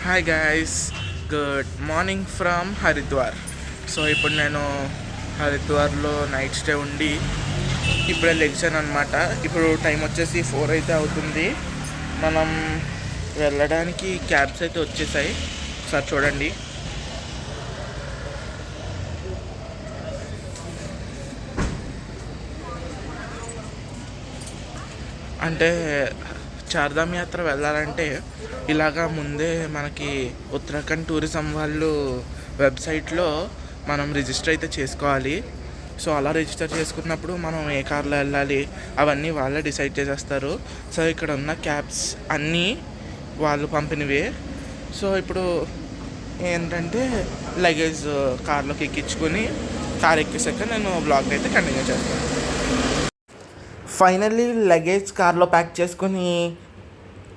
Hi guys, good morning from Haridwar. So ఇప్పుడు నేను హరిద్వార్లో night stay ఉండి ఇప్పుడే లెగ్సాను అనమాట. ఇప్పుడు టైం వచ్చేసి 4 అయితే అవుతుంది. మనం వెళ్ళడానికి క్యాబ్స్ అయితే వచ్చేసాయి. ఒకసారి చూడండి. అంటే చార్ధామ్ యాత్ర వెళ్ళాలంటే ఇలాగా ముందే మనకి ఉత్తరాఖండ్ టూరిజం వాళ్ళు వెబ్సైట్లో మనం రిజిస్టర్ అయితే చేసుకోవాలి. సో అలా రిజిస్టర్ చేసుకున్నప్పుడు మనం ఏ కార్లో వెళ్ళాలి అవన్నీ వాళ్ళే డిసైడ్ చేసేస్తారు. సో ఇక్కడ ఉన్న క్యాబ్స్ అన్నీ వాళ్ళు పంపినవే. సో ఇప్పుడు ఏంటంటే లగేజ్ కార్లోకి ఎక్కించుకొని కార్ ఎక్కేసాక నేను బ్లాగ్ అయితే కంటిన్యూ చేస్తాను. ఫైనల్లీ లగేజ్ కార్లో ప్యాక్ చేసుకుని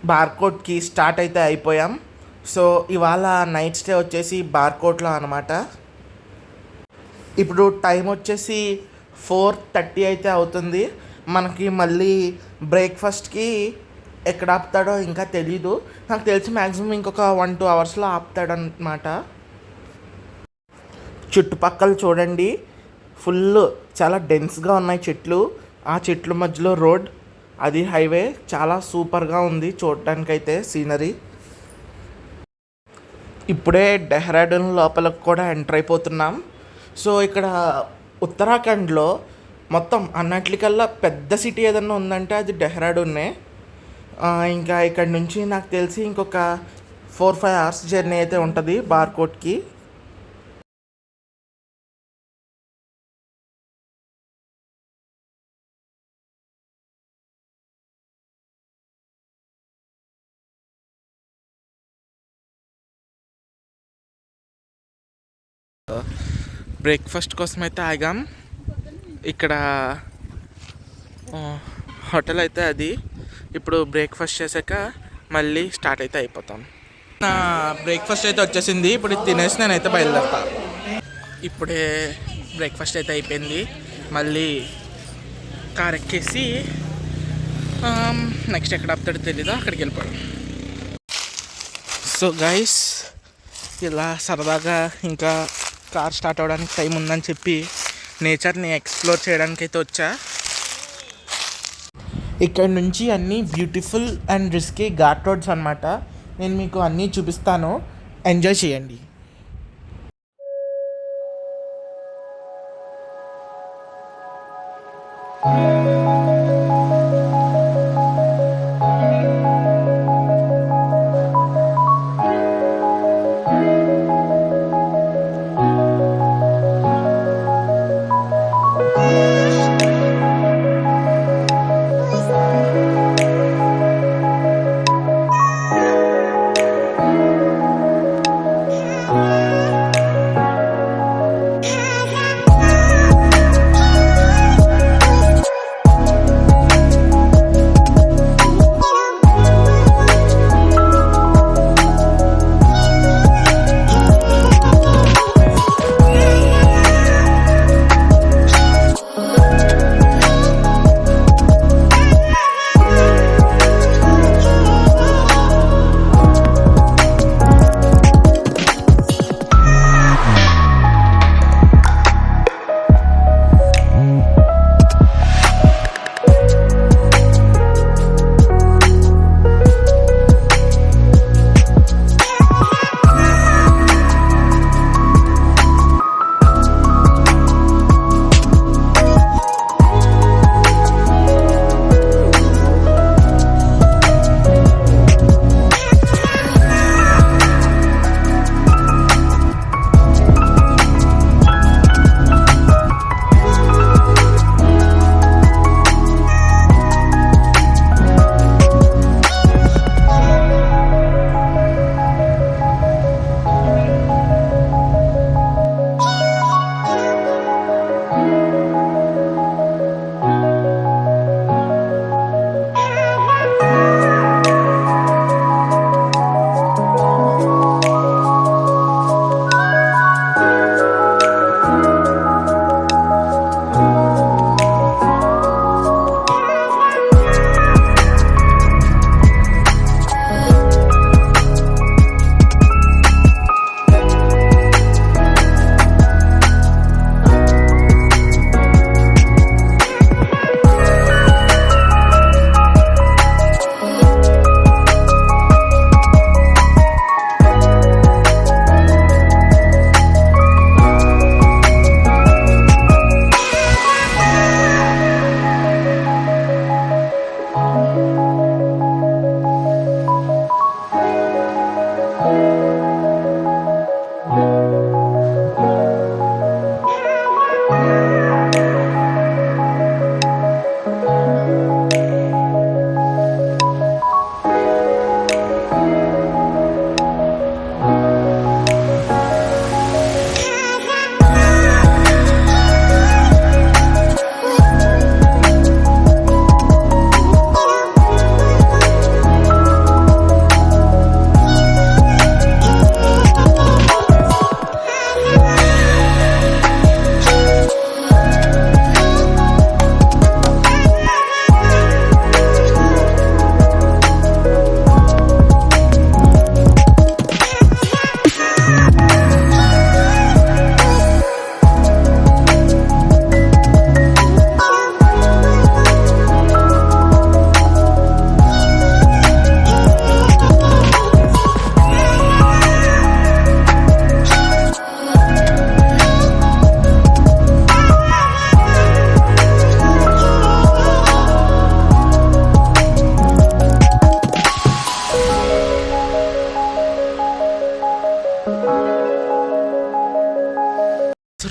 బార్కోట్కి స్టార్ట్ అయితే అయిపోయాం. సో ఇవాళ నైట్ స్టే వచ్చేసి బార్కోట్లో అనమాట. ఇప్పుడు టైం వచ్చేసి 4:30 అయితే అవుతుంది. మనకి మళ్ళీ బ్రేక్ఫాస్ట్కి ఎక్కడ ఆపుతాడో ఇంకా తెలీదు. నాకు తెలిసి మ్యాక్సిమం ఇంకొక 1-2 అవర్స్లో ఆపుతాడనమాట. చుట్టుపక్కల చూడండి, ఫుల్ చాలా డెన్స్గా ఉన్నాయి చెట్లు. ఆ చెట్ల మధ్యలో రోడ్, అది హైవే. చాలా సూపర్గా ఉంది చూడటానికైతే సీనరీ. ఇప్పుడే డెహ్రాడూన్ లోపలికి కూడా ఎంటర్ అయిపోతున్నాం. సో ఇక్కడ ఉత్తరాఖండ్లో మొత్తం అన్నిటికల్లా పెద్ద సిటీ ఏదన్నా ఉందంటే అది డెహ్రాడూన్నే. ఇంకా ఇక్కడ నుంచి నాకు తెలిసి ఇంకొక 4-5 అవర్స్ జర్నీ అయితే ఉంటుంది బార్కోట్కి. బ్రేక్ఫాస్ట్ కోసం అయితే ఆగాం. ఇక్కడ హోటల్ అయితే అది. ఇప్పుడు బ్రేక్ఫాస్ట్ చేశాక మళ్ళీ స్టార్ట్ అయితే అయిపోతాం. నా బ్రేక్ఫాస్ట్ అయితే వచ్చేసింది. ఇప్పుడు తినేసి నేనైతే బయలుదేరుతా. ఇప్పుడే బ్రేక్ఫాస్ట్ అయితే అయిపోయింది. మళ్ళీ కార్ ఎక్కేసి నెక్స్ట్ ఎక్కడ ఆపుతాడో తెలీదు, అక్కడికి వెళ్ళిపోయాం. సో గైస్, ఇలా సరదాగా ఇంకా కార్ స్టార్ట్ అవ్వడానికి టైం ఉందని చెప్పి నేచర్ని ఎక్స్ప్లోర్ చేయడానికి అయితే వచ్చా. ఇక్కడ నుంచి అన్నీ beautiful and risky ghat roads అనమాట. నేను మీకు అన్నీ చూపిస్తాను, ఎంజాయ్ చేయండి.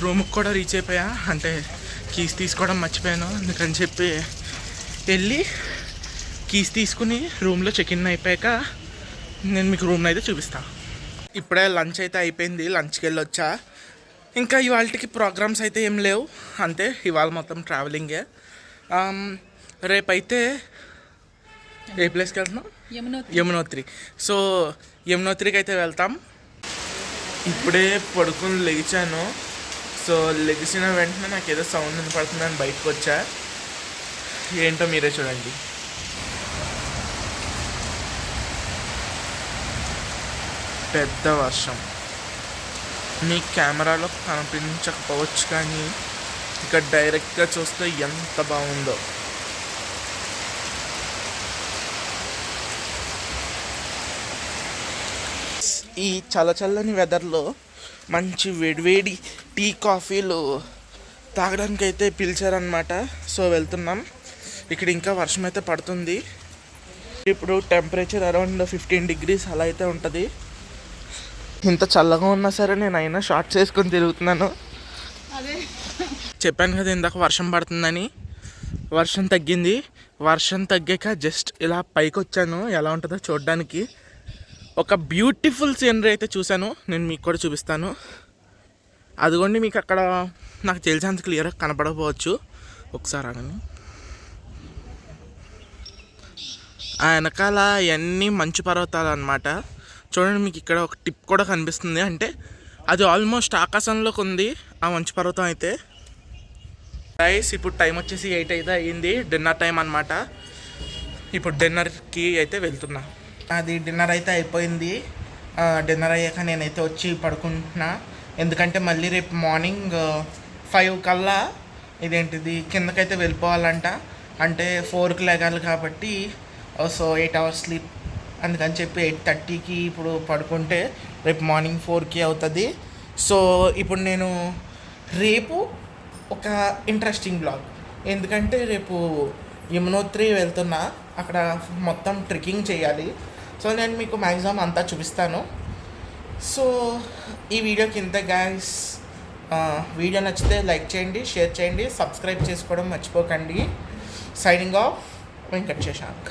రూమ్కి కూడా రీచ్ అయిపోయా, అంటే కీస్ తీసుకోవడం మర్చిపోయాను, అందుకని చెప్పి వెళ్ళి కీస్ తీసుకుని రూమ్లో చెక్ ఇన్ అయిపోయాక నేను మీకు రూమ్ అయితే చూపిస్తాను. ఇప్పుడే లంచ్ అయితే అయిపోయింది, లంచ్కి వెళ్ళి వచ్చా. ఇంకా ఇవాళకి ప్రోగ్రామ్స్ అయితే ఏం లేవు, అంతే. ఇవాళ మొత్తం ట్రావెలింగే. రేపైతే ఏ ప్లేస్కి వెళ్తున్నాం? యమునోత్రి. సో యమునోత్రికి అయితే వెళ్తాం. ఇప్పుడే పడుకుని లెగిచాను. సో లెగిసిన వెంటనే నాకు ఏదో సౌండ్ వినపడుతుందని బయటకు వచ్చా. ఏంటో మీరే చూడండి. పెద్ద వర్షం. మీ కెమెరాలో కనిపించకపోవచ్చు, కానీ ఇక్కడ డైరెక్ట్గా చూస్తే ఎంత బాగుందో. ఈ చల్లచల్లని వెదర్లో మంచి వేడివేడి టీ కాఫీలు తాగడానికి అయితే పిలిచారనమాట. సో వెళ్తున్నాం. ఇక్కడ ఇంకా వర్షం అయితే పడుతుంది. ఇప్పుడు టెంపరేచర్ అరౌండ్ 15 degrees అలా అయితే ఉంటుంది. ఇంత చల్లగా ఉన్నా సరే నేను అయినా షార్ట్స్ వేసుకొని తిరుగుతున్నాను. చెప్పాను కదా ఇందాక వర్షం పడుతుందని. వర్షం తగ్గింది. వర్షం తగ్గాక జస్ట్ ఇలా పైకి వచ్చాను, ఎలా ఉంటుందో చూడడానికి. ఒక బ్యూటిఫుల్ సీనరీ అయితే చూశాను, నేను మీకు కూడా చూపిస్తాను. అదిగోండి, మీకు అక్కడ నాకు తెలిసేంత క్లియర్గా కనపడకపోవచ్చు. ఒకసారి ఆగండి. ఆ వెనకాల ఇవన్నీ మంచు పర్వతాలు అన్నమాట. చూడండి, మీకు ఇక్కడ ఒక టిప్ కూడా కనిపిస్తుంది, అంటే అది ఆల్మోస్ట్ ఆకాశంలోకి ఉంది ఆ మంచు పర్వతం అయితే. గైస్, ఇప్పుడు టైం వచ్చేసి 8 అయితే అయ్యింది, డిన్నర్ టైం అన్నమాట. ఇప్పుడు డిన్నర్కి అయితే వెళ్తున్నా. అది డిన్నర్ అయితే అయిపోయింది. డిన్నర్ అయ్యాక నేనైతే వచ్చి పడుకుంటున్నా, ఎందుకంటే మళ్ళీ రేపు మార్నింగ్ 5 కల్లా ఇదేంటిది కిందకైతే వెళ్ళిపోవాలంట. అంటే 4కి లెగాలి కాబట్టి, సో 8 hours స్లీప్. అందుకని చెప్పి 8:30కి ఇప్పుడు పడుకుంటే రేపు మార్నింగ్ 4కి అవుతుంది. సో ఇప్పుడు నేను రేపు ఒక ఇంట్రెస్టింగ్ బ్లాగ్, ఎందుకంటే రేపు యమునోత్రి వెళ్తున్నా, అక్కడ మొత్తం ట్రెక్కింగ్ చేయాలి. సో నేను మీకు మ్యాక్సిమం అంతా చూపిస్తాను. సో ఈ వీడియో కింద గైస్, వీడియో నచ్చితే లైక్ చేయండి, షేర్ చేయండి, సబ్స్క్రైబ్ చేసుకోవడం మర్చిపోకండి. Signing off, Venkat Shashank.